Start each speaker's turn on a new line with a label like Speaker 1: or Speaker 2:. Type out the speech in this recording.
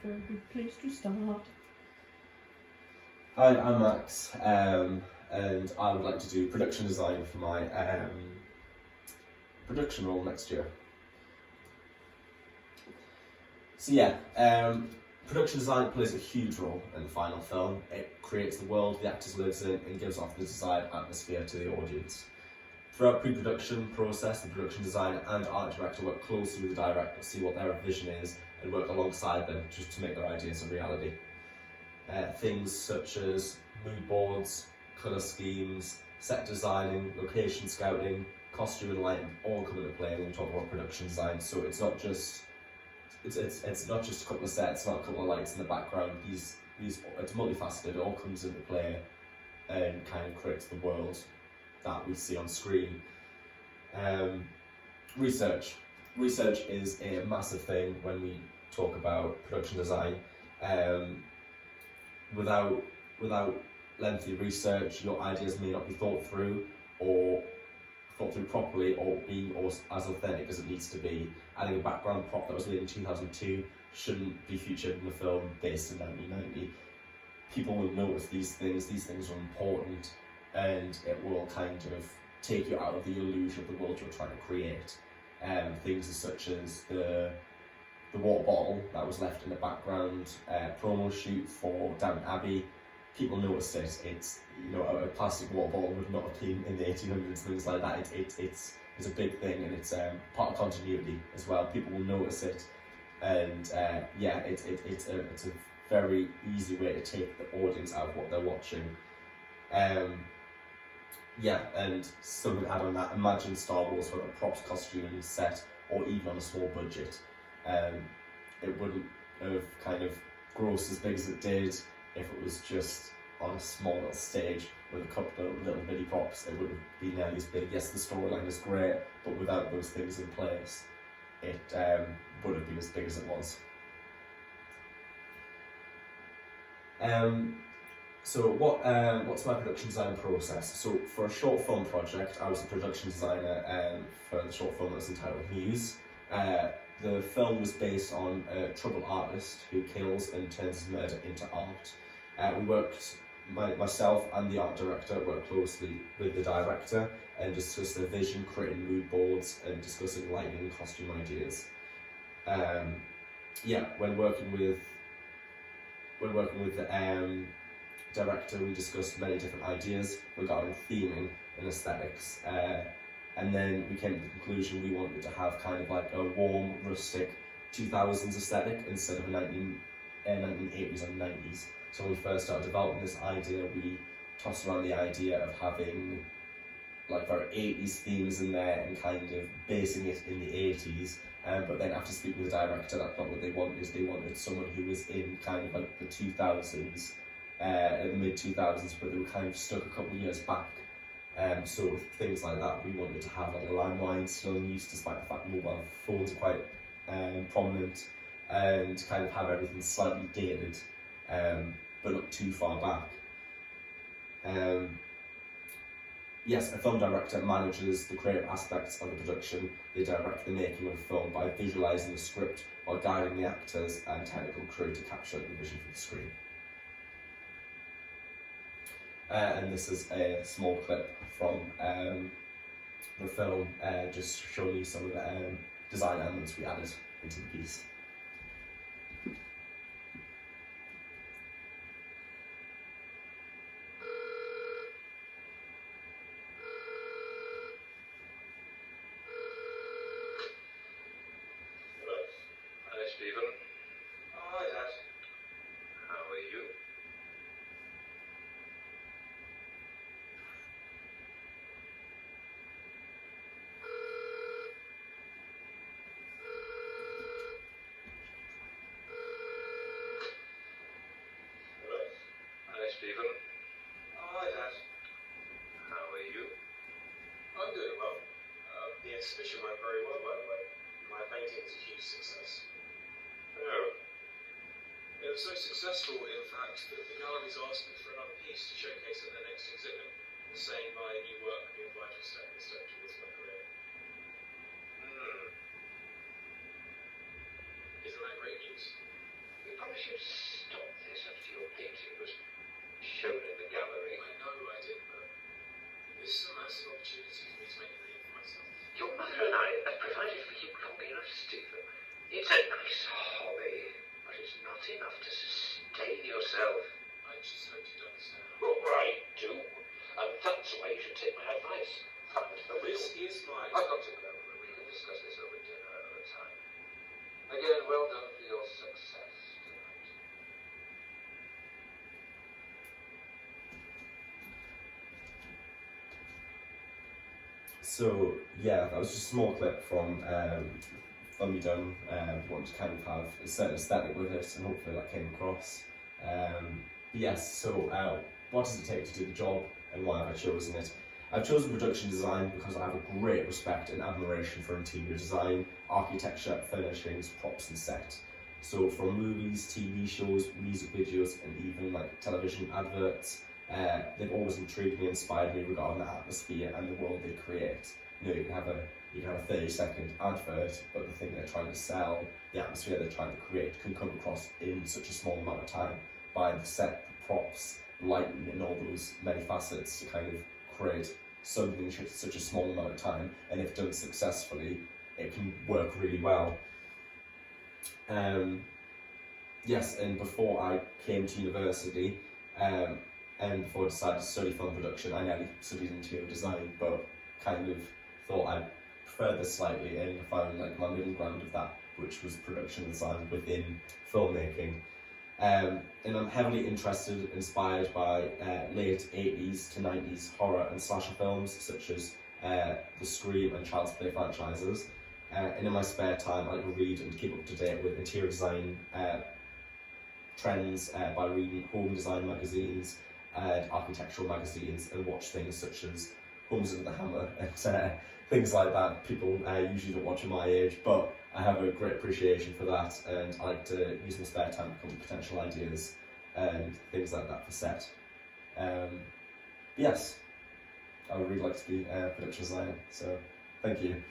Speaker 1: very good place to start.
Speaker 2: Hi, I'm Max, and I would like to do production design for my production role next year. So yeah, production design plays a huge role in the final film. It creates the world the actors lives in and gives off the desired atmosphere to the audience. Throughout pre-production process, the production designer and art director work closely with the director to see what their vision is and work alongside them just to make their ideas a reality. Things such as mood boards, colour schemes, set designing, location scouting, costume and lighting all come into play when we talk about production design. So it's not just a couple of sets, not a couple of lights in the background. It's multifaceted. It all comes into play and kind of creates the world that we see on screen. Research is a massive thing when we talk about production design. Without lengthy research, your ideas may not be thought through properly or be as authentic as it needs to be. Adding a background prop that was made in 2002 shouldn't be featured in a film based in 1990. People will notice these things are important, and it will kind of take you out of the illusion of the world you're trying to create. Things such as the water bottle that was left in the background promo shoot for Downton Abbey. People noticed it. It's, a plastic water bottle would not have been in the 1800s, things like that. It's a big thing, and it's part of continuity as well. People will notice it, and it's a very easy way to take the audience out of what they're watching. And something to add on that, imagine Star Wars with a props, costume, set, or even on a small budget. It wouldn't have kind of grossed as big as it did if it was just on a small little stage with a couple of little mini props. It wouldn't be nearly as big. Yes, the storyline is great, but without those things in place, it wouldn't have been as big as it was. So what's my production design process? So for a short film project, I was a production designer for the short film that was entitled Muse. The film was based on a troubled artist who kills and turns his murder into art. Myself and the art director worked closely with the director and discussed their vision, creating mood boards and discussing lighting and costume ideas. When working with the director, we discussed many different ideas regarding theming and aesthetics. And then we came to the conclusion we wanted to have kind of like a warm, rustic 2000s aesthetic instead of a 1980s and 90s. So when we first started developing this idea, we tossed around the idea of having like very 80s themes in there and kind of basing it in the 80s. But then after speaking with the director, that's not what they wanted. They wanted someone who was in kind of like the 2000s, in the mid-2000s, but they were kind of stuck a couple of years back. So with things like that, we wanted to have like a landline still in use, despite the fact mobile phones are quite prominent, and kind of have everything slightly dated, but not too far back. Yes, a film director manages the creative aspects of the production. They direct the making of a film by visualising the script while guiding the actors and technical crew to capture the vision for the screen. And this is a small clip from the film, just showing you some of the design elements we added into the piece.
Speaker 3: Hi, Stephen.
Speaker 4: Oh, hi, Dad.
Speaker 3: How are you? Hi, Stephen.
Speaker 4: Oh, hi, Dad.
Speaker 3: How are you?
Speaker 4: I'm doing well. The exhibition went very well, by the way. My painting was a huge success.
Speaker 3: Oh,
Speaker 4: It was so successful, in fact, that the galleries asked me for another piece to showcase at their next exhibit, saying my new work would be a vital stepping stone towards my career.
Speaker 3: hmm.
Speaker 4: Isn't that great news?
Speaker 3: It probably promise you'd stop this after your painting was shown in the gallery.
Speaker 4: I know I did, but this is a massive opportunity for me to make a name for myself.
Speaker 3: Your mother and I have provided for you long enough, Stephen. It's a nice hobby, but it's not enough to sustain yourself.
Speaker 4: I just hope you understand.
Speaker 3: Well, I do. And that's why you should take my advice. Find the real.
Speaker 4: This is my...
Speaker 3: I've got to go, but we can discuss this over dinner another time. Again, well done for your success tonight.
Speaker 2: So yeah, that was just a small clip from Thummy Dum. Want to kind of have a certain aesthetic with it, and hopefully that came across. But yes, so what does it take to do the job, and why have I chosen it? I've chosen production design because I have a great respect and admiration for interior design, architecture, furnishings, props and set. So from movies, TV shows, music videos and even like television adverts, they've always intrigued me and inspired me regarding the atmosphere and the world they create. You know, you can have a 30-second advert, but the thing they're trying to sell, the atmosphere they're trying to create can come across in such a small amount of time by the set, the props, lighting and all those many facets to kind of create something in such a small amount of time, and if done successfully, it can work really well. Yes, and before I came to university, and before I decided to study film production, I nearly studied interior design, but kind of thought I'd prefer this slightly, and found like my middle ground of that, which was production design within filmmaking. And I'm heavily inspired by late 80s to 90s horror and slasher films such as the Scream and Child's Play franchises. And in my spare time, I like to read and keep up to date with interior design trends by reading home design magazines and architectural magazines, and watch things such as Homes Under the Hammer and things like that. People usually don't watch at my age, but I have a great appreciation for that, and I like to use my spare time to come up with potential ideas and things like that for set. Yes, I would really like to be a production designer, so thank you.